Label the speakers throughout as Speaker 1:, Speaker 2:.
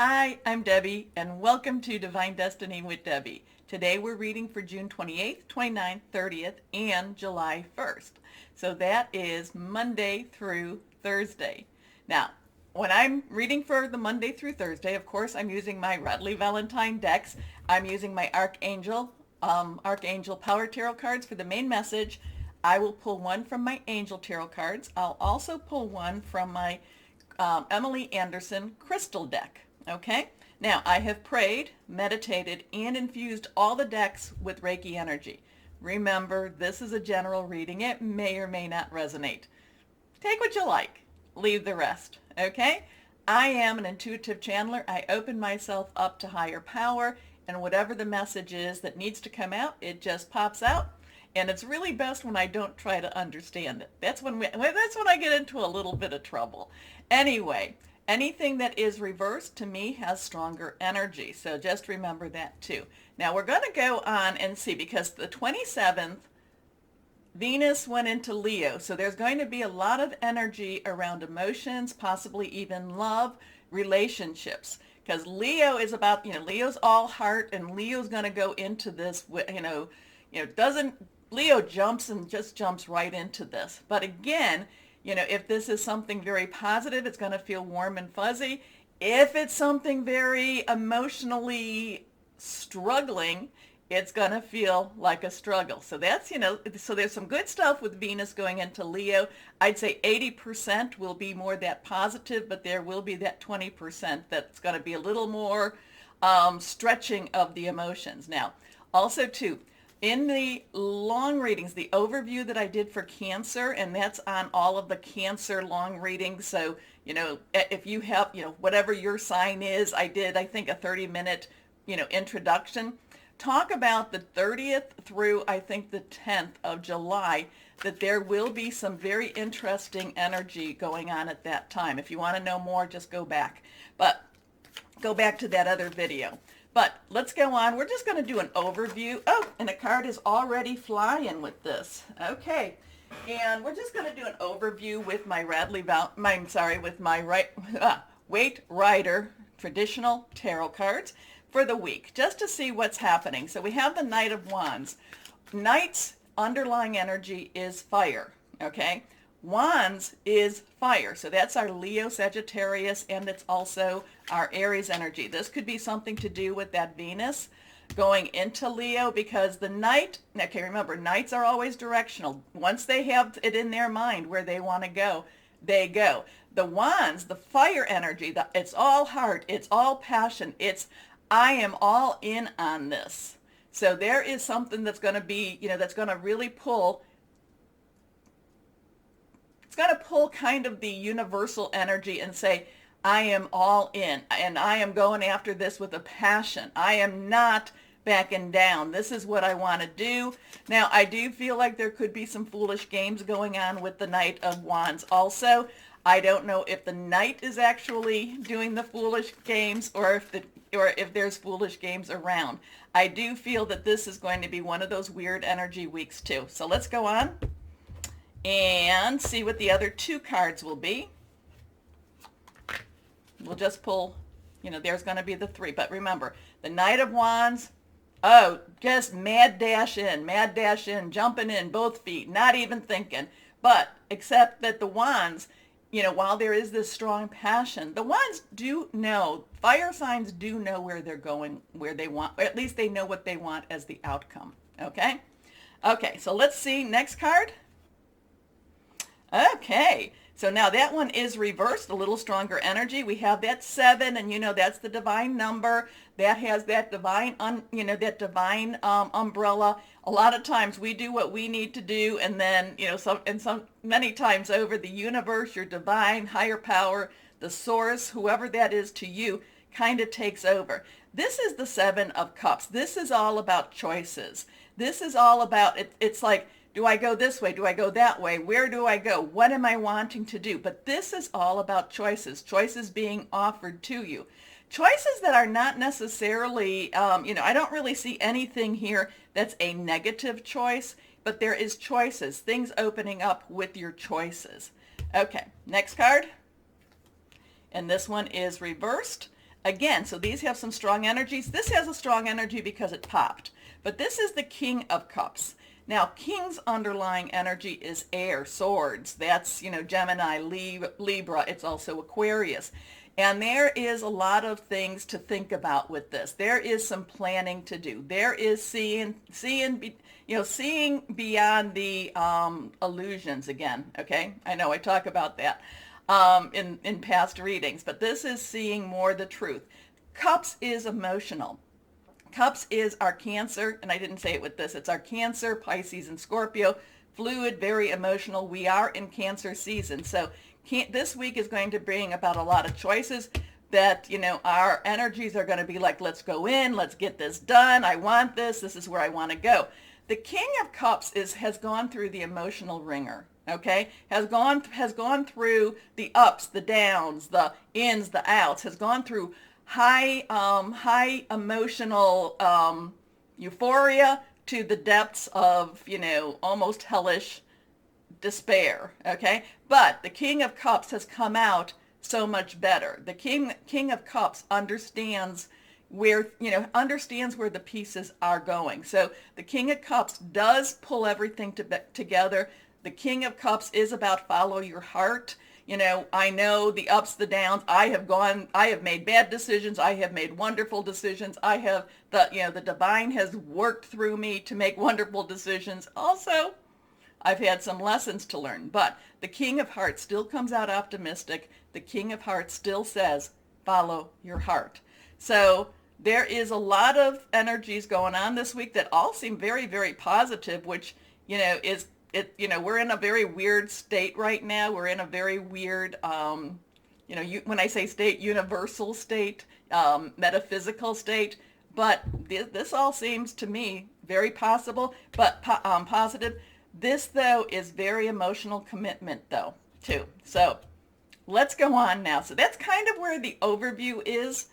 Speaker 1: Hi, I'm Debbie, and welcome to Divine Destiny with Debbie. Today we're reading for June 28th, 29th, 30th, and July 1st. So that is Monday through Thursday. Now, when I'm reading for the Monday through Thursday, of course, I'm using my Radley Valentine decks. I'm using my Archangel Power Tarot cards for the main message. I will pull one from my Angel Tarot cards. I'll also pull one from my Emily Anderson Crystal deck. Okay, now I have prayed, meditated, and infused all the decks with Reiki energy. Remember, this is a general reading. It may or may not resonate. Take what you like, leave the rest. Okay, I am an intuitive channeler. I open myself up to higher power, and whatever the message is that needs to come out, it just pops out. And it's really best when I don't try to understand it. That's when I get into a little bit of trouble. Anyway, anything that is reversed to me has stronger energy. So just remember that too. Now we're going to go on and see, because the 27th, Venus went into Leo. So there's going to be a lot of energy around emotions, possibly even love, relationships. Because Leo is about, Leo's all heart, and Leo's going to go into this, Leo jumps right into this. But again, if this is something very positive, it's going to feel warm and fuzzy. If it's something very emotionally struggling, it's going to feel like a struggle. So that's, so there's some good stuff with Venus going into Leo. I'd say 80% will be more that positive, but there will be that 20% that's going to be a little more stretching of the emotions. Now, also too, in the long readings, the overview that I did for Cancer, and that's on all of the Cancer long readings. So, if you have, whatever your sign is, I think, a 30-minute, introduction. Talk about the 30th through, I think, the 10th of July, that there will be some very interesting energy going on at that time. If you want to know more, just go back. But go back to that other video. But let's go on. We're just going to do an overview. Oh, and a card is already flying with this. Okay. And we're just going to do an overview with my Waite Rider traditional tarot cards for the week, just to see what's happening. So we have the Knight of Wands. Knight's underlying energy is fire, okay? Wands is fire, so that's our Leo, Sagittarius, and it's also our Aries energy. This could be something to do with that Venus going into Leo, because the Knight, okay, remember, Knights are always directional. Once they have it in their mind where they want to go, they go. The Wands, the fire energy, it's all heart, it's all passion, it's I am all in on this. So there is something that's going to be, that's going to really pull. It's got to pull kind of the universal energy and say, I am all in, and I am going after this with a passion. I am not backing down. This is what I want to do. Now, I do feel like there could be some foolish games going on with the Knight of Wands also. I don't know if the Knight is actually doing the foolish games, or if there's foolish games around. I do feel that this is going to be one of those weird energy weeks too. So let's go on and see what the other two cards will be. We'll just pull, there's going to be the three. But remember, the Knight of Wands, just mad dash in, jumping in both feet, not even thinking. But except that the Wands, while there is this strong passion, the Wands do know, fire signs do know where they're going, where they want, or at least they know what they want as the outcome. Okay? Okay, so let's see. Next card. Okay, so now that one is reversed, a little stronger energy. We have that 7, and that's the divine number. That has that divine, umbrella. A lot of times we do what we need to do, and then, many times over, the universe, your divine, higher power, the source, whoever that is to you, kind of takes over. This is the 7 of Cups. This is all about choices. This is all about, it's like, do I go this way? Do I go that way? Where do I go? What am I wanting to do? But this is all about choices, choices being offered to you. Choices that are not necessarily, I don't really see anything here that's a negative choice, but there is choices, things opening up with your choices. Okay, next card. And this one is reversed. Again, so these have some strong energies. This has a strong energy because it popped. But this is the King of Cups. Now, King's underlying energy is air, swords. That's, Gemini, Libra. It's also Aquarius. And there is a lot of things to think about with this. There is some planning to do. There is seeing beyond the illusions again. Okay, I know I talk about that in past readings, but this is seeing more the truth. Cups is emotional. Cups is our Cancer, and I didn't say it with this. It's our Cancer, Pisces, and Scorpio. Fluid, very emotional. We are in Cancer season, so this week is going to bring about a lot of choices that, our energies are going to be like, let's go in, let's get this done. I want this. This is where I want to go. The King of Cups has gone through the emotional ringer. Okay, has gone through the ups, the downs, the ins, the outs. Has gone through high emotional euphoria to the depths of almost hellish despair. Okay, but the King of Cups has come out so much better. The King of Cups understands where the pieces are going. So the King of Cups does pull everything together. The King of Cups is about follow your heart. I know the ups, the downs. I have made bad decisions. I have made wonderful decisions. The divine has worked through me to make wonderful decisions. Also, I've had some lessons to learn, but the King of Hearts still comes out optimistic. The King of Hearts still says, follow your heart. So there is a lot of energies going on this week that all seem very, very positive, which, we're in a very weird state right now. We're in a very weird, when I say state, universal state, metaphysical state. But this all seems to me very possible, but positive. This, though, is very emotional commitment, though, too. So let's go on now. So that's kind of where the overview is.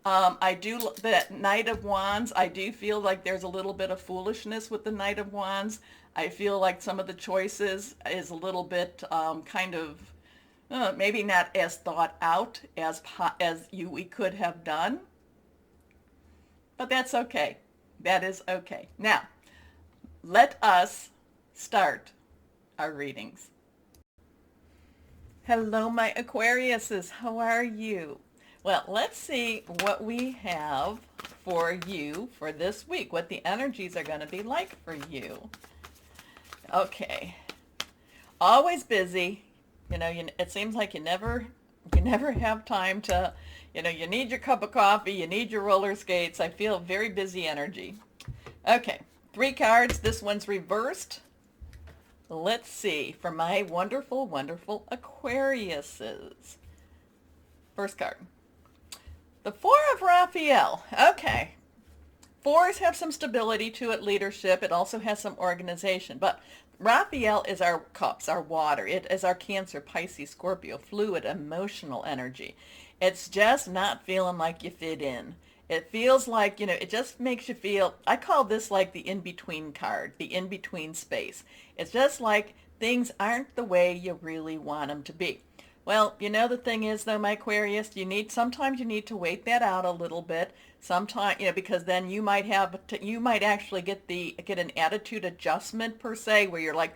Speaker 1: That Knight of Wands, I do feel like there's a little bit of foolishness with the Knight of Wands. I feel like some of the choices is a little bit maybe not as thought out as we could have done. But that's okay. That is okay. Now, let us start our readings. Hello, my Aquariuses. How are you? Well, let's see what we have for you for this week, what the energies are going to be like for you. Okay. Always busy. It seems like you never have time to, you need your cup of coffee, you need your roller skates. I feel very busy energy. Okay. 3 cards. This one's reversed. Let's see for my wonderful, wonderful Aquariuses. First card. The 4 of Raphael. Okay. 4s have some stability to it, leadership. It also has some organization. But Raphael is our cups, our water. It is our Cancer, Pisces, Scorpio, fluid, emotional energy. It's just not feeling like you fit in. It feels like, it just makes you feel, I call this like the in-between card, the in-between space. It's just like things aren't the way you really want them to be. Well, the thing is, though, my Aquarius, sometimes you need to wait that out a little bit. Sometimes, because then you might actually get an attitude adjustment per se, where you're like,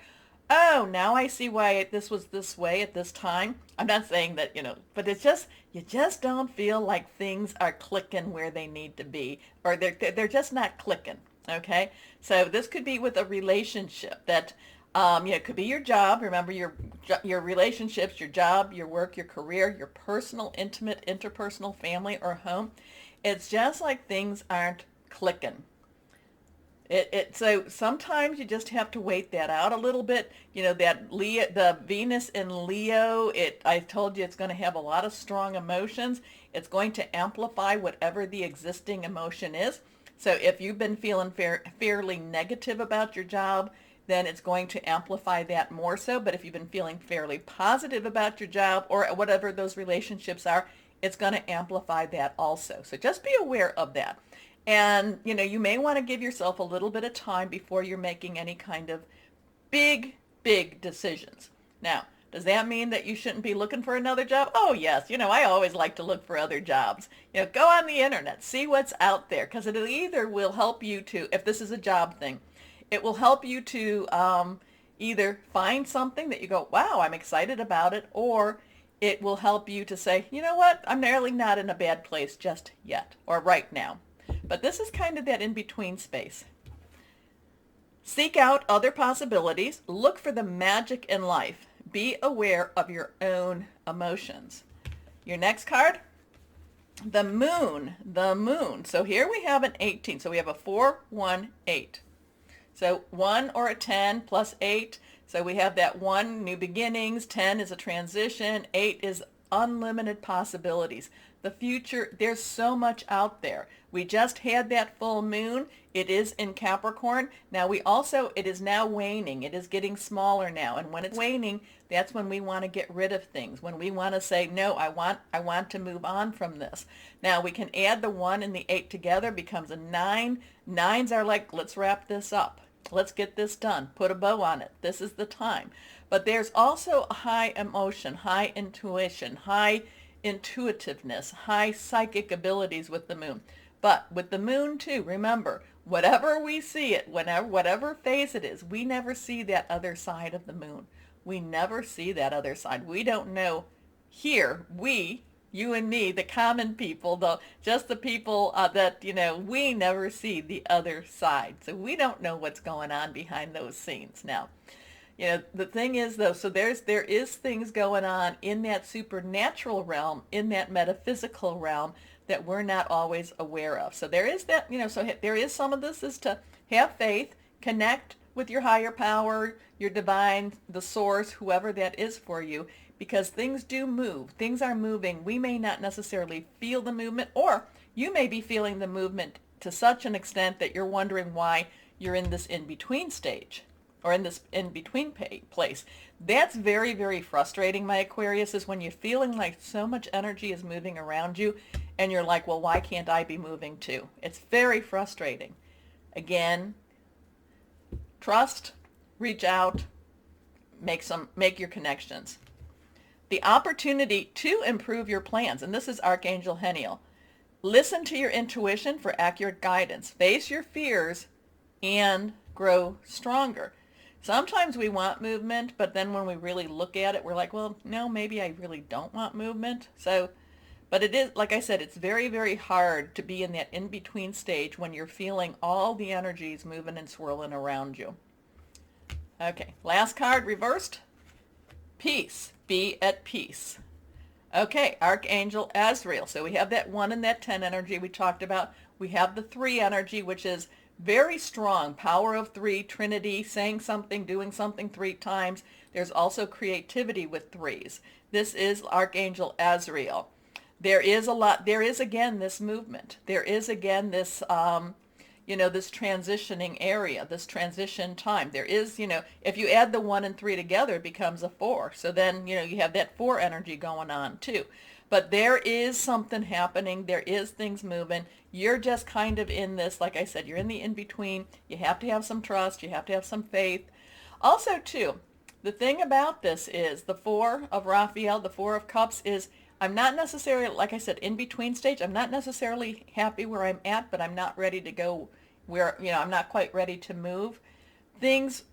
Speaker 1: oh, now I see why this was this way at this time. I'm not saying that, but it's just, you just don't feel like things are clicking where they need to be, or they're just not clicking. Okay. So this could be with a relationship that, it could be your job. Remember your relationships, your job, your work, your career, your personal, intimate, interpersonal, family, or home. It's just like things aren't clicking. So sometimes you just have to wait that out a little bit. The Venus in Leo, I told you it's going to have a lot of strong emotions. It's going to amplify whatever the existing emotion is. So if you've been feeling fairly negative about your job, then it's going to amplify that more so. But if you've been feeling fairly positive about your job or whatever those relationships are, it's going to amplify that also. So just be aware of that. And, you may want to give yourself a little bit of time before you're making any kind of big decisions. Now, Does that mean that you shouldn't be looking for another job? Oh, yes. I always like to look for other jobs. Go on the internet, see what's out there, because it either will help you to, if this is a job thing, it will help you to either find something that you go, wow, I'm excited about it, or it will help you to say, you know what, I'm really not in a bad place just yet or right now. But this is kind of that in-between space. Seek out other possibilities. Look for the magic in life. Be aware of your own emotions. Your next card, the moon, the moon. So here we have an 18. So we have a 4, 1, 8. So 1 or a 10 plus 8. So we have that 1, new beginnings. 10 is a transition. 8 is unlimited possibilities. The future, there's so much out there. We just had that full moon. It is in Capricorn. Now it is now waning. It is getting smaller now. And when it's waning, that's when we want to get rid of things. When we want to say, no, I want to move on from this. Now we can add the 1 and the 8 together, becomes a 9. 9s are like, let's wrap this up. Let's get this done. Put a bow on it. This is the time. But there's also a high emotion, high intuition, high intuitiveness, high psychic abilities with the moon. But with the moon too, remember, whatever we see it, whatever phase it is, we never see that other side of the moon. We never see that other side. We don't know here, you and me, the common people, just the people that, we never see the other side. So we don't know what's going on behind those scenes. Now, the thing is though, so there is things going on in that supernatural realm, in that metaphysical realm that we're not always aware of. So there is that, so there is some of this is to have faith, connect with your higher power, your divine, the source, whoever that is for you, because things do move. Things are moving. We may not necessarily feel the movement, or you may be feeling the movement to such an extent that you're wondering why you're in this in-between stage or in this in-between place. That's very, very frustrating, my Aquarius, is when you're feeling like so much energy is moving around you and you're like, well, why can't I be moving too? It's very frustrating. Again, trust, reach out, make your connections. The opportunity to improve your plans, and this is Archangel Heniel. Listen to your intuition for accurate guidance. Face your fears and grow stronger. Sometimes we want movement, but then when we really look at it, we're like, well, no, maybe I really don't want movement. But it is, like I said, it's very, very hard to be in that in-between stage when you're feeling all the energies moving and swirling around you. Okay, last card reversed. Peace. Be at peace. Okay, Archangel Azrael. So we have that 1 and that 10 energy we talked about. We have the 3 energy, which is very strong. Power of 3, Trinity, saying something, doing something 3 times. There's also creativity with 3s. This is Archangel Azrael. There is again this movement. There is again this this transitioning area, this transition time. There is, if you add the 1 and 3 together, it becomes a 4. So then, you have that 4 energy going on too. But there is something happening. There is things moving. You're just kind of in this, like I said, you're in the in-between. You have to have some trust. You have to have some faith. Also too, the thing about this is the 4 of Raphael, the 4 of Cups is, I'm not necessarily, like I said, in between stage. I'm not necessarily happy where I'm at, but I'm not ready to go where, I'm not quite ready to move. Things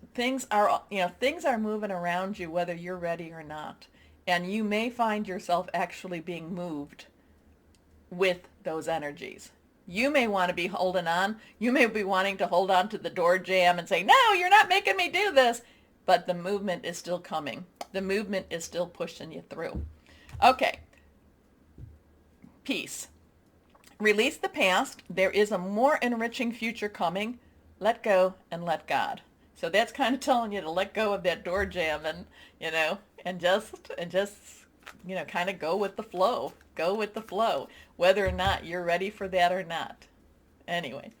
Speaker 1: are moving around you whether you're ready or not. And you may find yourself actually being moved with those energies. You may want to be holding on. You may be wanting to hold on to the door jamb and say, no, you're not making me do this. But the movement is still coming. The movement is still pushing you through. Okay. Peace. Release the past. There is a more enriching future coming. Let go and let God. So that's kind of telling you to let go of that door jamb and, and just kind of go with the flow. Go with the flow, whether or not you're ready for that or not. Anyway.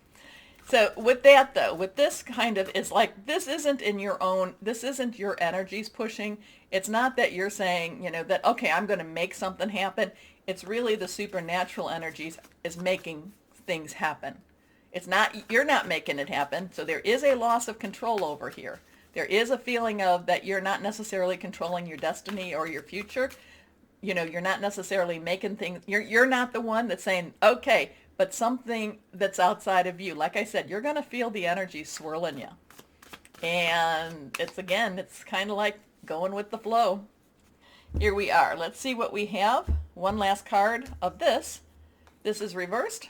Speaker 1: So with that though, with this kind of, it's like, this isn't your energies pushing. It's not that you're saying, that, okay, I'm going to make something happen. It's really the supernatural energies is making things happen. It's not, you're not making it happen. So there is a loss of control over here. There is a feeling of that you're not necessarily controlling your destiny or your future. You know, you're not necessarily making things, you're not the one that's saying, okay, but something that's outside of you. Like I said, you're going to feel the energy swirling you. And it's kind of like going with the flow. Here we are. Let's see what we have. One last card of this. This is reversed.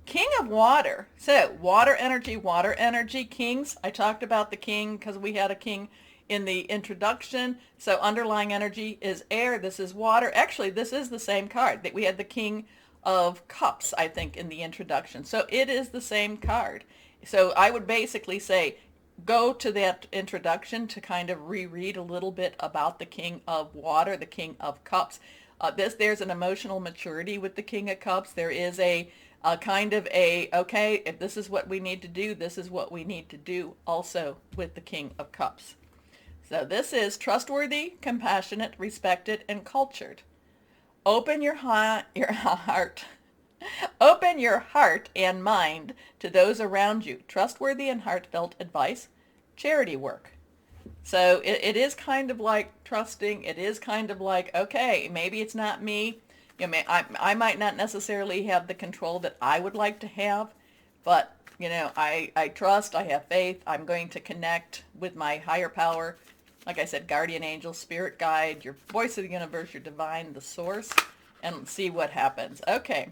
Speaker 1: King of Water. So water energy, kings. I talked about the king because we had a king in the introduction. So underlying energy is air. This is water. Actually, this is the same card. That we had the King of Cups, I think, in the introduction. So it is the same card. So I would basically say go to that introduction to kind of reread a little bit about the King of Water, the King of Cups. There's an emotional maturity with the King of Cups. There is a kind of okay, if this is what we need to do, this is what we need to do also with the King of Cups. So this is trustworthy, compassionate, respected, and cultured. Open your heart. Open your heart and mind to those around you. Trustworthy and heartfelt advice. Charity work. So it is kind of like trusting. It is kind of like, okay, maybe it's not me. You know, I might not necessarily have the control that I would like to have, but, you know, I trust, I have faith. I'm going to connect with my higher power. Like I said, guardian angel, spirit guide, your voice of the universe, your divine, the source, and see what happens. Okay.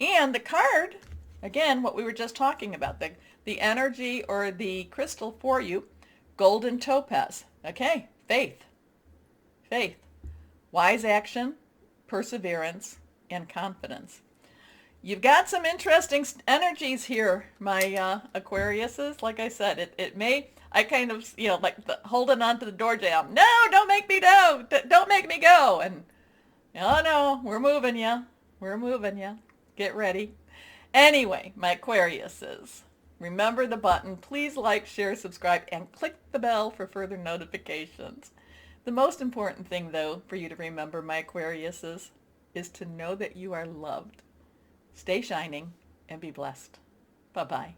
Speaker 1: And the card, again, what we were just talking about, the energy or the crystal for you, golden topaz. Okay, faith. Faith. Wise action, perseverance, and confidence. You've got some interesting energies here, my Aquariuses. Like I said, it may, I kind of, you know, like holding on to the door jamb. No, don't make me go. Don't make me go. And, oh no, we're moving ya. We're moving ya. Get ready. Anyway, my Aquariuses, remember the button. Please like, share, subscribe, and click the bell for further notifications. The most important thing, though, for you to remember, my Aquariuses, is to know that you are loved. Stay shining and be blessed. Bye-bye.